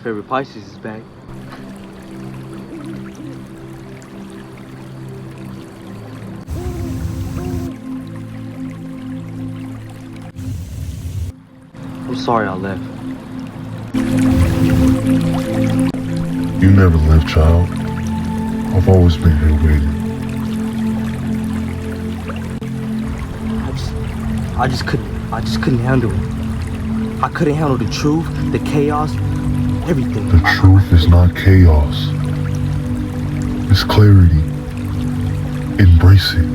favorite Pisces is back. I'm sorry I left. You never left, child. I've always been here waiting. I just couldn't handle it. I couldn't handle the truth, the chaos, everything. The truth is not chaos. It's clarity. Embrace it.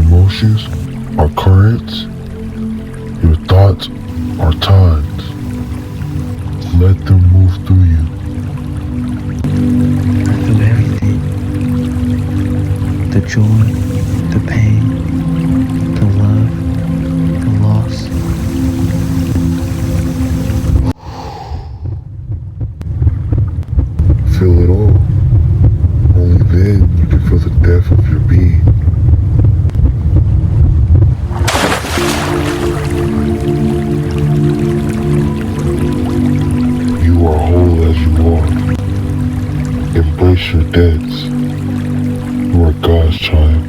Emotions are currents, your thoughts are tides. Let them move through you. I feel everything. The joy, the pain, the love, the loss. Feel it all. Only then you can feel the depth of your being. You are whole as you are. Embrace your debts. You are God's child.